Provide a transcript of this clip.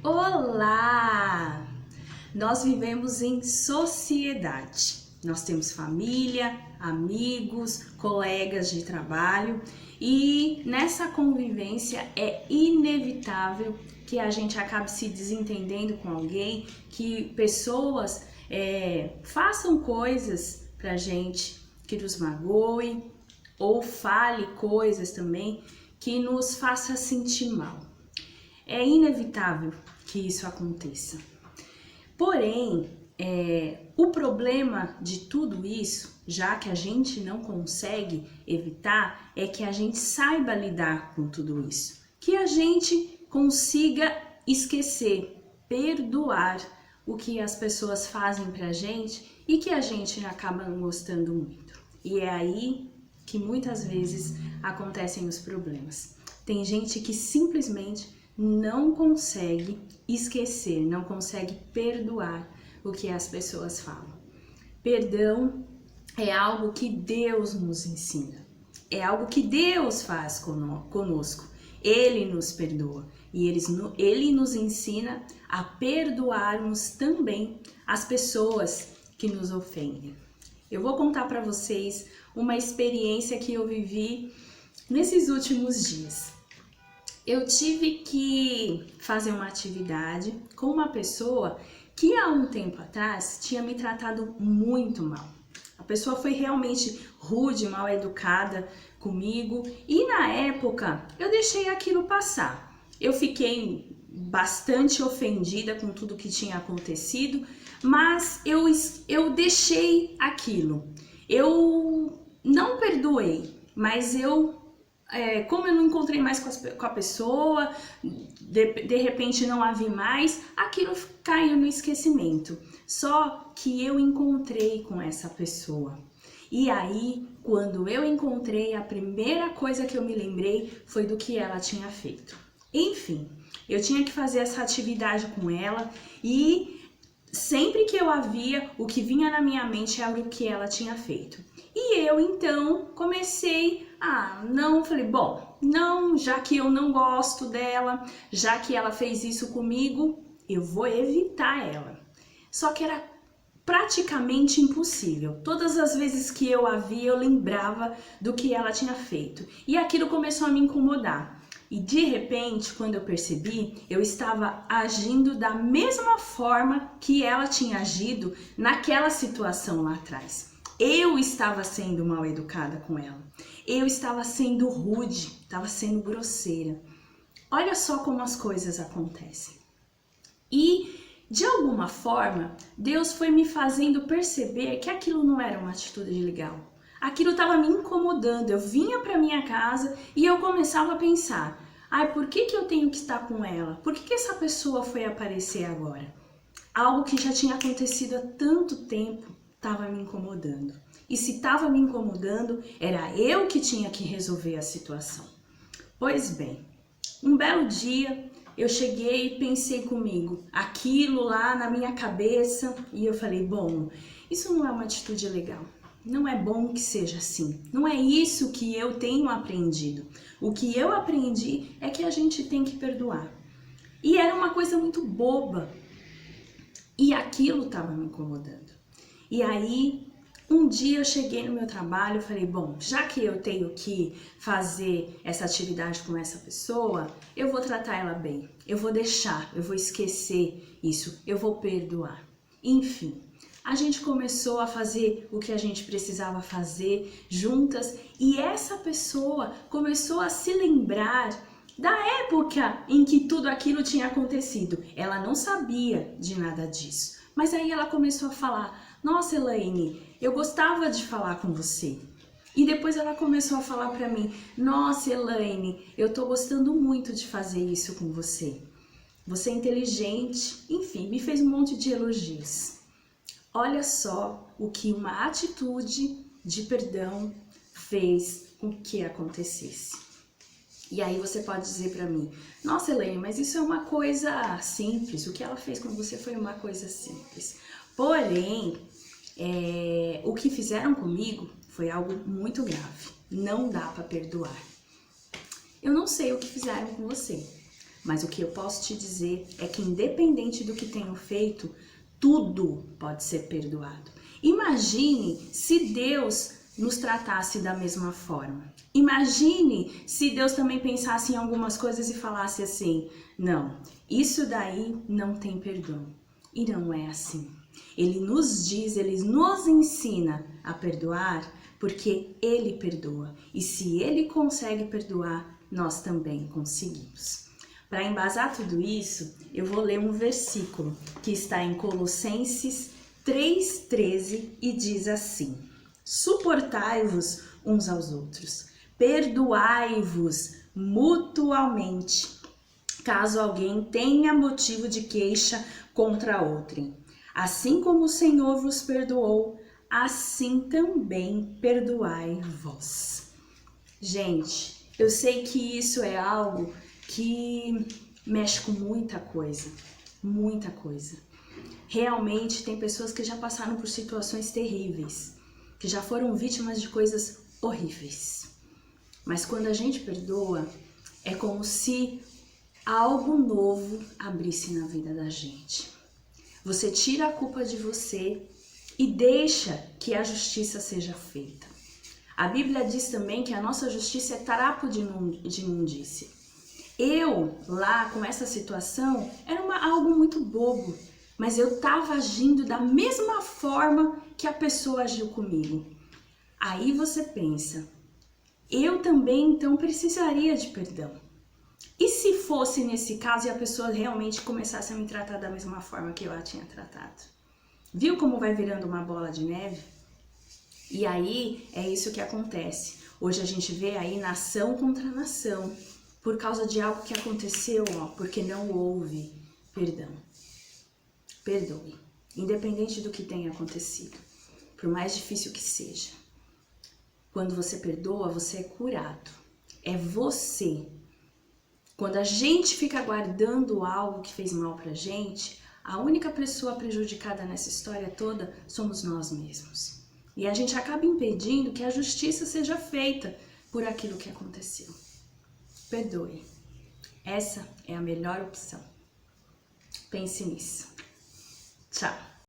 Olá! Nós vivemos em sociedade. Nós temos família, amigos, colegas de trabalho e nessa convivência é inevitável que a gente acabe se desentendendo com alguém, que pessoas façam coisas pra gente que nos magoe ou fale coisas também que nos faça sentir mal. É inevitável que isso aconteça. Porém, o problema de tudo isso, já que a gente não consegue evitar, é que a gente saiba lidar com tudo isso. Que a gente consiga esquecer, perdoar o que as pessoas fazem pra gente e que a gente acaba não gostando muito. E é aí que muitas vezes acontecem os problemas. Tem gente que simplesmente não consegue esquecer, não consegue perdoar o que as pessoas falam. Perdão é algo que Deus nos ensina, é algo que Deus faz conosco. Ele nos perdoa e Ele nos ensina a perdoarmos também as pessoas que nos ofendem. Eu vou contar para vocês uma experiência que eu vivi nesses últimos dias. Eu tive que fazer uma atividade com uma pessoa que há um tempo atrás tinha me tratado muito mal. A pessoa foi realmente rude, mal educada comigo e na época eu deixei aquilo passar. Eu fiquei bastante ofendida com tudo que tinha acontecido, mas eu deixei aquilo. Eu não perdoei, mas como eu não encontrei mais com a pessoa, de repente não a vi mais, aquilo caiu no esquecimento. Só que eu encontrei com essa pessoa. E aí, quando eu encontrei, a primeira coisa que eu me lembrei foi do que ela tinha feito. Enfim, eu tinha que fazer essa atividade com ela e sempre que eu a via, o que vinha na minha mente era o que ela tinha feito. E eu então comecei falei, bom, não, já que eu não gosto dela, já que ela fez isso comigo, eu vou evitar ela. Só que era praticamente impossível. Todas as vezes que eu a via, eu lembrava do que ela tinha feito. E aquilo começou a me incomodar. E de repente, quando eu percebi, eu estava agindo da mesma forma que ela tinha agido naquela situação lá atrás. Eu estava sendo mal educada com ela. Eu estava sendo rude, estava sendo grosseira. Olha só como as coisas acontecem. E de alguma forma, Deus foi me fazendo perceber que aquilo não era uma atitude legal. Aquilo estava me incomodando. Eu vinha para minha casa e eu começava a pensar: por que eu tenho que estar com ela? Por que essa pessoa foi aparecer agora? Algo que já tinha acontecido há tanto tempo estava me incomodando. E se estava me incomodando, era eu que tinha que resolver a situação. Pois bem, um belo dia eu cheguei e pensei comigo, aquilo lá na minha cabeça, e eu falei, bom, isso não é uma atitude legal. Não é bom que seja assim. Não é isso que eu tenho aprendido. O que eu aprendi é que a gente tem que perdoar. E era uma coisa muito boba. E aquilo estava me incomodando. E aí, um dia eu cheguei no meu trabalho e falei, bom, já que eu tenho que fazer essa atividade com essa pessoa, eu vou tratar ela bem. Eu vou deixar, eu vou esquecer isso, eu vou perdoar. Enfim, a gente começou a fazer o que a gente precisava fazer juntas e essa pessoa começou a se lembrar da época em que tudo aquilo tinha acontecido. Ela não sabia de nada disso, mas aí ela começou a falar, nossa, Elaine, eu gostava de falar com você. E depois ela começou a falar pra mim, nossa, Elaine, eu tô gostando muito de fazer isso com você. Você é inteligente, enfim, me fez um monte de elogios. Olha só o que uma atitude de perdão fez com que acontecesse. E aí você pode dizer pra mim, nossa, Elaine, mas isso é uma coisa simples, o que ela fez com você foi uma coisa simples. Porém, o que fizeram comigo foi algo muito grave, não dá pra perdoar. Eu não sei o que fizeram com você, Mas o que eu posso te dizer é que independente do que tenham feito, tudo pode ser perdoado. Imagine se Deus nos tratasse da mesma forma. Imagine se Deus também pensasse em algumas coisas e falasse assim: não, isso daí não tem perdão. E não é assim. Ele nos diz, ele nos ensina a perdoar porque ele perdoa. E se ele consegue perdoar, nós também conseguimos. Para embasar tudo isso, eu vou ler um versículo que está em Colossenses 3,13 e diz assim: suportai-vos uns aos outros, perdoai-vos mutualmente, caso alguém tenha motivo de queixa contra outrem. Assim como o Senhor vos perdoou, assim também perdoai vós. Gente, eu sei que isso é algo que mexe com muita coisa, muita coisa. Realmente tem pessoas que já passaram por situações terríveis, que já foram vítimas de coisas horríveis. Mas quando a gente perdoa, é como se algo novo abrisse na vida da gente. Você tira a culpa de você e deixa que a justiça seja feita. A Bíblia diz também que a nossa justiça é trapo de imundícia. Eu, lá com essa situação, era algo muito bobo, mas eu estava agindo da mesma forma que a pessoa agiu comigo. Aí você pensa, eu também então precisaria de perdão. E se fosse nesse caso e a pessoa realmente começasse a me tratar da mesma forma que eu a tinha tratado? Viu como vai virando uma bola de neve? E aí é isso que acontece. Hoje a gente vê aí nação contra nação, por causa de algo que aconteceu, porque não houve perdão. Perdoe, independente do que tenha acontecido, por mais difícil que seja. Quando você perdoa, você é curado. É você. Quando a gente fica guardando algo que fez mal pra gente, a única pessoa prejudicada nessa história toda somos nós mesmos. E a gente acaba impedindo que a justiça seja feita por aquilo que aconteceu. Perdoe. Essa é a melhor opção. Pense nisso. Tchau.